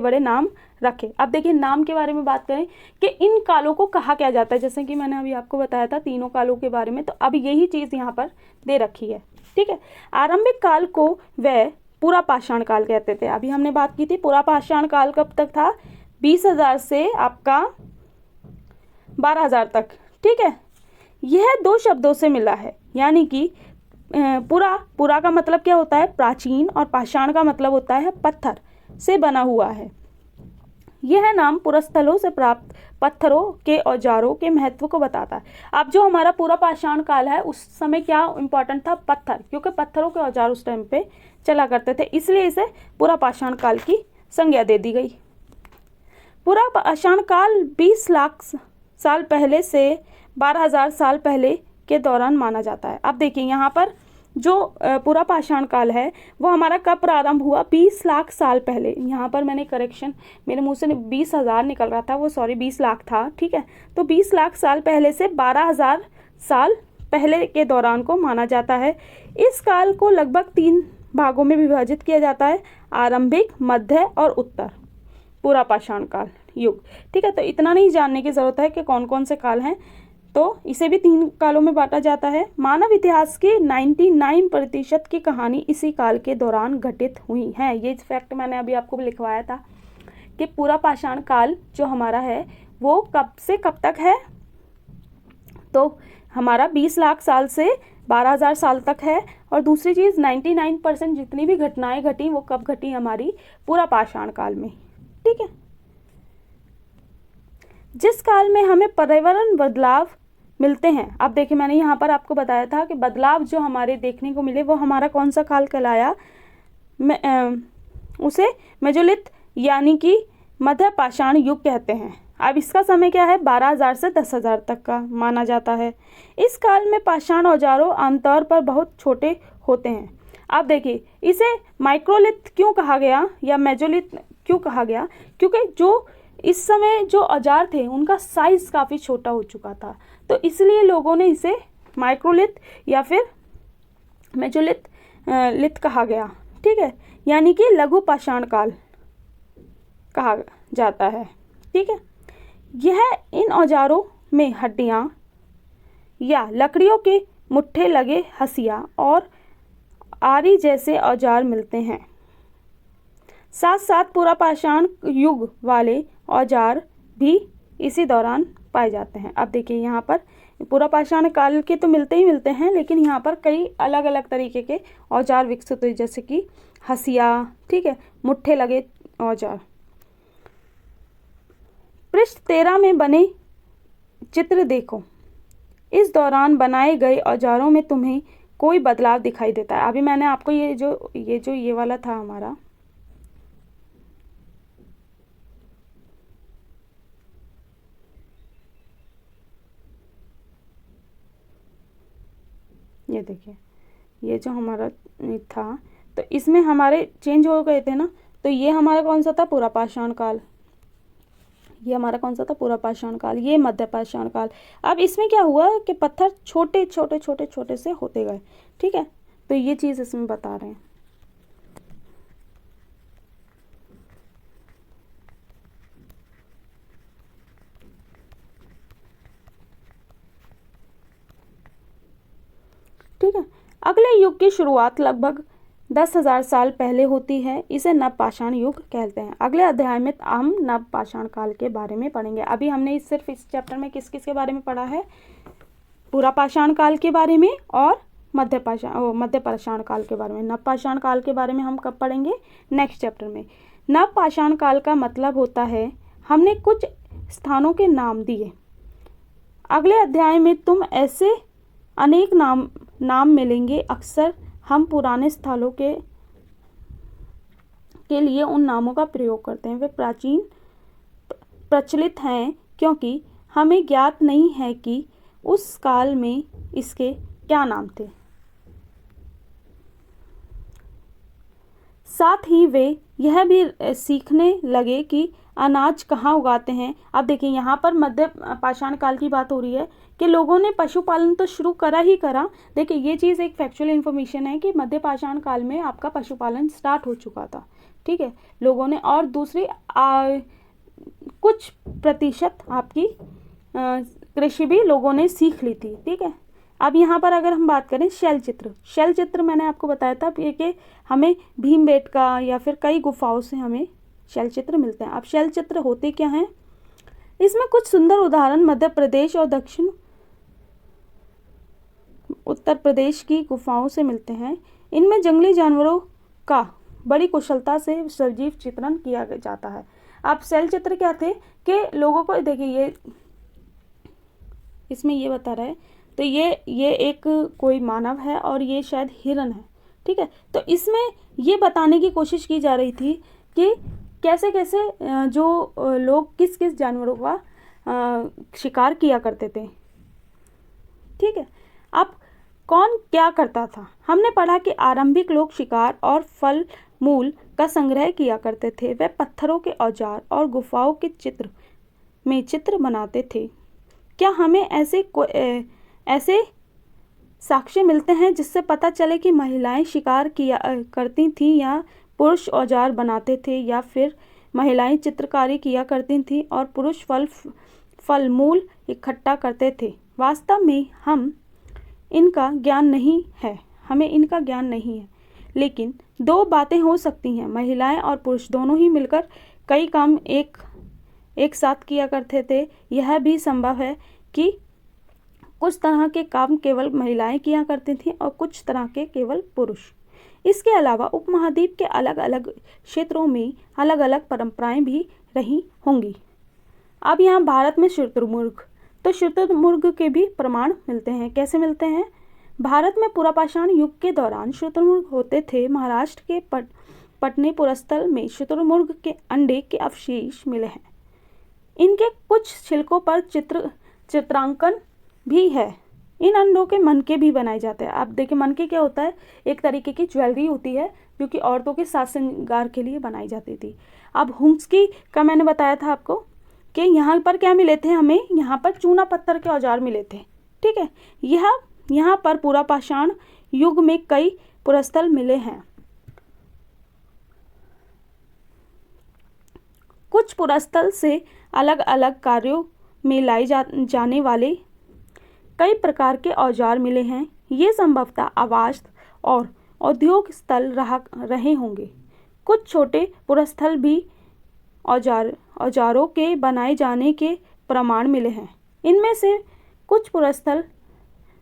बड़े नाम रखे। अब देखिए नाम के बारे में बात करें कि इन कालों को कहा क्या जाता है, जैसे कि मैंने अभी आपको बताया था तीनों कालों के बारे में, तो अब यही चीज़ यहाँ पर दे रखी है, ठीक है। आरंभिक काल को वह पूरा पाषाण काल कहते थे। अभी हमने बात की थी पूरा पाषाण काल कब तक था, 20,000 से आपका 12,000 तक, ठीक है। यह दो शब्दों से मिला है, यानी कि पूरा का मतलब क्या होता है, प्राचीन, और पाषाण का मतलब होता है पत्थर से बना हुआ है। यह नाम पुरस्थलों से प्राप्त पत्थरों के औजारों के महत्व को बताता है। अब जो हमारा पूरा पाषाण काल है उस समय क्या इम्पोर्टेंट था, पत्थर, क्योंकि पत्थरों के औजार उस टाइम पे चला करते थे, इसलिए इसे पूरा पाषाण काल की संज्ञा दे दी गई। पूरा पाषाण काल 20 लाख साल पहले से 12,000 साल पहले के दौरान माना जाता है। अब देखिए यहाँ पर जो पूरा पाषाण काल है वो हमारा कब प्रारंभ हुआ, 20 लाख साल पहले। यहाँ पर मैंने करेक्शन, मेरे मुंह से 20,000 निकल रहा था, वो सॉरी 20 लाख था, ठीक है। तो 20 लाख साल पहले से 12,000 साल पहले के दौरान को माना जाता है। इस काल को लगभग 3 भागों में विभाजित किया जाता है, आरंभिक, मध्य और उत्तर पूरा पाषाण काल युग, ठीक है। तो इतना नहीं जानने की ज़रूरत है कि कौन कौन से काल हैं, तो इसे भी 3 कालों में बांटा जाता है। मानव इतिहास की 99% की कहानी इसी काल के दौरान घटित हुई है। ये फैक्ट मैंने अभी आपको लिखवाया था कि पूरा पाषाण काल जो हमारा है वो कब से कब तक है, तो हमारा 20 लाख साल से 12,000 साल तक है। और दूसरी चीज़ 99% जितनी भी घटनाएं घटी वो कब घटी, हमारी पूरा पाषाण काल में, ठीक है। जिस काल में हमें पर्यावरण बदलाव मिलते हैं, अब देखिए मैंने यहाँ पर आपको बताया था कि बदलाव जो हमारे देखने को मिले वो हमारा कौन सा काल कहलाया, उसे मेजोलिथ यानी कि मध्य पाषाण युग कहते हैं। अब इसका समय क्या है, 12,000 से 10,000 तक का माना जाता है। इस काल में पाषाण औजारों आमतौर पर बहुत छोटे होते हैं। अब देखिए इसे माइक्रोलिथ क्यों कहा गया या मेजोलिथ क्यों कहा गया, क्योंकि जो इस समय जो औजार थे उनका साइज़ काफ़ी छोटा हो चुका था, तो इसलिए लोगों ने इसे माइक्रोलिथ या फिर मेजोलिथ लिथ कहा गया, ठीक है, यानी कि लघु पाषाण काल कहा जाता है, ठीक है। यह इन औजारों में हड्डियां या लकड़ियों के मुट्ठे लगे हंसिया और आरी जैसे औजार मिलते हैं। साथ साथ पूरा पाषाण युग वाले औजार भी इसी दौरान पाए जाते हैं। अब देखिए यहाँ पर पूरा पाषाण काल के तो मिलते ही मिलते हैं, लेकिन यहाँ पर कई अलग अलग तरीके के औजार विकसित हुए, जैसे कि हसिया, ठीक है, मुट्ठे लगे औजार। पृष्ठ 13 में बने चित्र देखो। इस दौरान बनाए गए औजारों में तुम्हें कोई बदलाव दिखाई देता है। अभी मैंने आपको ये वाला था हमारा, ये देखिए, ये जो हमारा था, तो इसमें हमारे चेंज हो गए थे ना। तो ये हमारा कौन सा था? पूरा पाषाण काल। ये हमारा कौन सा था? पूरा पाषाण काल। ये मध्य पाषाण काल। अब इसमें क्या हुआ कि पत्थर छोटे छोटे छोटे छोटे से होते गए, ठीक है। तो ये चीज़ इसमें बता रहे हैं। ठीक है। अगले युग की शुरुआत लगभग 10,000 साल पहले होती है। इसे नवपाषाण युग कहते हैं। अगले अध्याय में हम नवपाषाण काल के बारे में पढ़ेंगे। अभी हमने सिर्फ इस चैप्टर में किस किस के बारे में पढ़ा है? पूरा पाषाण काल के बारे में और मध्य पाषाण काल के बारे में। नवपाषाण काल के बारे में हम कब पढ़ेंगे? नेक्स्ट चैप्टर में। नवपाषाण काल का मतलब होता है, हमने कुछ स्थानों के नाम दिए। अगले अध्याय में तुम ऐसे अनेक नाम मिलेंगे। अक्सर हम पुराने स्थलों के लिए उन नामों का प्रयोग करते हैं। वे प्राचीन प्रचलित हैं क्योंकि हमें ज्ञात नहीं है कि उस काल में इसके क्या नाम थे। साथ ही वे यह भी सीखने लगे कि अनाज कहाँ उगाते हैं। अब देखिए, यहाँ पर मध्य पाषाण काल की बात हो रही है कि लोगों ने पशुपालन तो शुरू करा ही करा। देखिए, ये चीज़ एक फैक्चुअल इन्फॉर्मेशन है कि मध्य पाषाण काल में आपका पशुपालन स्टार्ट हो चुका था, ठीक है, लोगों ने। और दूसरी कुछ प्रतिशत आपकी कृषि भी लोगों ने सीख ली थी, ठीक है। अब यहाँ पर अगर हम बात करें शैल चित्र मैंने आपको बताया था कि हमें भीमबेटका या फिर कई गुफाओं से हमें शैल चित्र मिलते हैं। अब शैल चित्र होते क्या हैं? इसमें कुछ सुंदर उदाहरण मध्य प्रदेश और दक्षिण उत्तर प्रदेश की गुफाओं से मिलते हैं। इनमें जंगली जानवरों का बड़ी कुशलता से सजीव चित्रण किया जाता है। अब शैल चित्र क्या थे कि लोगों को, देखिए ये इसमें ये बता रहा है, तो ये एक कोई मानव है और ये शायद हिरन है, ठीक है। तो इसमें ये बताने की कोशिश की जा रही थी कि कैसे कैसे जो लोग किस किस जानवरों का शिकार किया करते थे, ठीक है। अब कौन क्या करता था? हमने पढ़ा कि आरंभिक लोग शिकार और फल मूल का संग्रह किया करते थे। वे पत्थरों के औजार और गुफाओं के चित्र बनाते थे। क्या हमें ऐसे साक्ष्य मिलते हैं जिससे पता चले कि महिलाएं शिकार किया करती थीं या पुरुष औजार बनाते थे, या फिर महिलाएं चित्रकारी किया करती थीं और पुरुष फल मूल इकट्ठा करते थे? वास्तव में हमें इनका ज्ञान नहीं है, लेकिन दो बातें हो सकती हैं। महिलाएं और पुरुष दोनों ही मिलकर कई काम एक साथ किया करते थे। यह भी संभव है कि कुछ तरह के काम केवल महिलाएं किया करती थीं और कुछ तरह के केवल पुरुष। इसके अलावा उपमहाद्वीप के अलग अलग क्षेत्रों में अलग अलग परंपराएं भी रही होंगी। अब यहाँ भारत में शुतुरमुर्ग, तो शुतुरमुर्ग के भी प्रमाण मिलते हैं। कैसे मिलते हैं? भारत में पुरापाषाण युग के दौरान शुतुरमुर्ग होते थे। महाराष्ट्र के पटने पुरस्थल में शुतुरमुर्ग के अंडे के अवशेष मिले हैं। इनके कुछ छिलकों पर चित्रांकन भी है। इन अंडों के मनके भी बनाए जाते हैं। अब देखिए, मनके क्या होता है? एक तरीके की ज्वेलरी होती है जो कि औरतों के साज श्रृंगार के लिए बनाई जाती थी। अब हुंसकी का मैंने बताया था आपको कि यहाँ पर क्या मिले थे? हमें यहाँ पर चूना पत्थर के औजार मिले थे, ठीक है। यहाँ पर पुरापाषाण युग में कई पुरस्थल मिले हैं। कुछ पुरस्थल से अलग अलग कार्यों में लाई जाने वाले कई प्रकार के औजार मिले हैं। ये संभवतः आवास और औद्योगिक स्थल रहे होंगे। कुछ छोटे पुरस्थल भी औजारों के बनाए जाने के प्रमाण मिले हैं। इनमें से कुछ पुरस्थल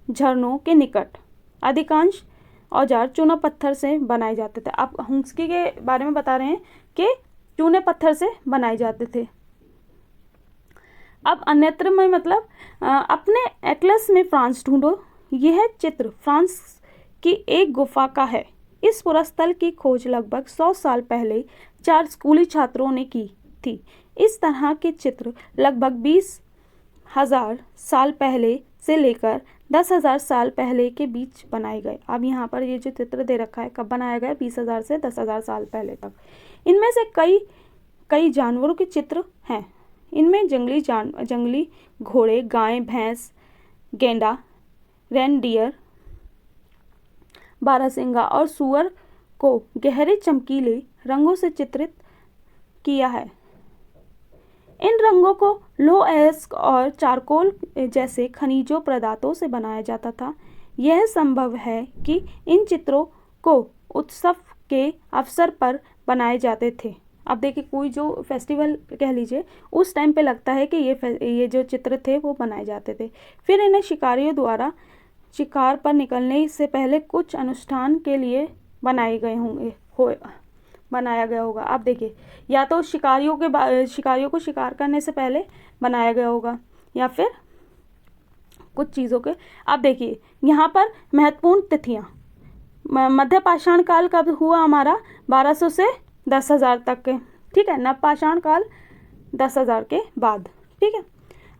झरनों के निकट। अधिकांश औजार चूना पत्थर से बनाए जाते थे। आप हुंस्की के बारे में बता रहे हैं कि चूने पत्थर से बनाए जाते थे। अब अन्यत्र में मतलब अपने एटलस में फ्रांस ढूंढो। यह चित्र फ्रांस की एक गुफा का है। इस पुरस्थल की खोज लगभग 100 साल पहले 4 स्कूली छात्रों ने की थी। इस तरह के चित्र लगभग 20,000 साल पहले से लेकर 10,000 साल पहले के बीच बनाए गए। अब यहाँ पर ये जो चित्र दे रखा है कब बनाया गया, 20,000 से 10,000 साल पहले तक। इनमें से कई जानवरों के चित्र हैं। इनमें जंगली घोड़े, गाय, भैंस, गेंडा, रेनडियर, बारहसिंगा और सूअर को गहरे चमकीले रंगों से चित्रित किया है। इन रंगों को लोह अयस्क और चारकोल जैसे खनिजों पदार्थों से बनाया जाता था। यह संभव है कि इन चित्रों को उत्सव के अवसर पर बनाए जाते थे। अब देखिए कोई जो फेस्टिवल कह लीजिए उस टाइम पे लगता है कि ये जो चित्र थे वो बनाए जाते थे। फिर इन्हें शिकारियों द्वारा शिकार पर निकलने से पहले कुछ अनुष्ठान के लिए बनाया गया होगा। आप देखिए या तो शिकारियों को शिकार करने से पहले बनाया गया होगा या फिर कुछ चीज़ों के। आप देखिए यहाँ पर महत्वपूर्ण तिथियाँ। मध्य पाषाण काल कब हुआ हमारा, 1200 से 10,000 तक के, ठीक है। नवपाषाण काल 10,000 के बाद, ठीक है।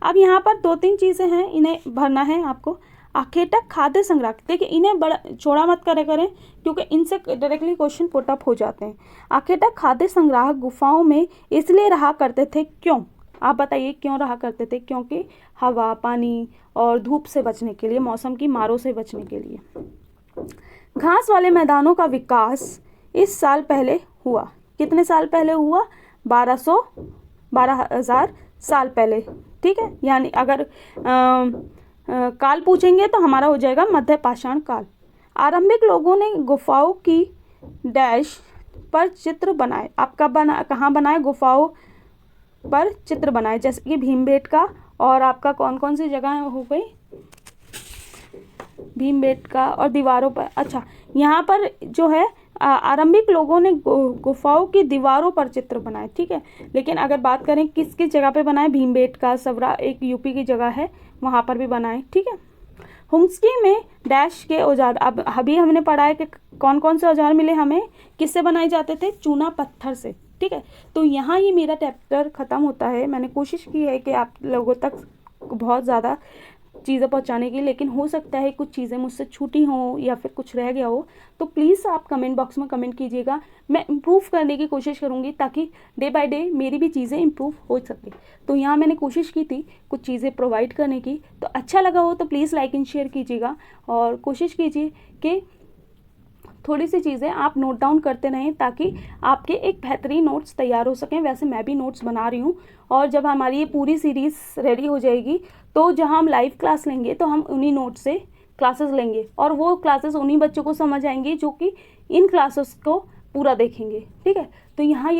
अब यहाँ पर 2-3 चीज़ें हैं, इन्हें भरना है आपको। आखेटक खाद्य संग्रह, देखिए इन्हें बड़ा चौड़ा मत करें क्योंकि इनसे डायरेक्टली क्वेश्चन पुट अप हो जाते हैं। आखेटक खाद्य संग्रह गुफाओं में इसलिए रहा करते थे, क्यों? आप बताइए क्यों रहा करते थे? क्योंकि हवा, पानी और धूप से बचने के लिए, मौसम की मारों से बचने के लिए। घास वाले मैदानों का विकास इस साल पहले हुआ। कितने साल पहले हुआ? 12,000 साल पहले, ठीक है। यानी अगर काल पूछेंगे तो हमारा हो जाएगा मध्य पाषाण काल। आरंभिक लोगों ने गुफाओं की डैश पर चित्र बनाए। आप कहाँ बनाए? गुफाओं पर चित्र बनाए, जैसे कि भीमबेटका और आपका कौन सी जगह हो गई, भीमबेटका और दीवारों पर। अच्छा, यहाँ पर जो है आरंभिक लोगों ने गुफाओं की दीवारों पर चित्र बनाए, ठीक है। लेकिन अगर बात करें किस जगह पे बनाए, भीमबेटका, सवरा एक यूपी की जगह है, वहाँ पर भी बनाए, ठीक है। हुंस्की में डैश के औजार, अब अभी हमने पढ़ा है कि कौन से औजार मिले हमें, किससे बनाए जाते थे? चूना पत्थर से, ठीक है। तो यहाँ ये मेरा चैप्टर ख़त्म होता है। मैंने कोशिश की है कि आप लोगों तक बहुत ज़्यादा चीज़ें पहुंचाने की, लेकिन हो सकता है कुछ चीज़ें मुझसे छूटी हों या फिर कुछ रह गया हो, तो प्लीज़ आप कमेंट बॉक्स में कमेंट कीजिएगा। मैं इम्प्रूव करने की कोशिश करूँगी ताकि डे बाय डे मेरी भी चीज़ें इम्प्रूव हो सके। तो यहाँ मैंने कोशिश की थी कुछ चीज़ें प्रोवाइड करने की। तो अच्छा लगा हो तो प्लीज़ लाइक एंड शेयर कीजिएगा और कोशिश कीजिए कि थोड़ी सी चीज़ें आप नोट डाउन करते रहें ताकि आपके एक बेहतरीन नोट्स तैयार हो सकें। वैसे मैं भी नोट्स बना रही हूँ और जब हमारी ये पूरी सीरीज़ रेडी हो जाएगी तो जहाँ हम लाइव क्लास लेंगे तो हम उन्हीं नोट्स से क्लासेस लेंगे और वो क्लासेस उन्हीं बच्चों को समझ आएंगी जो कि इन क्लासेस को पूरा देखेंगे, ठीक है। तो यहाँ ये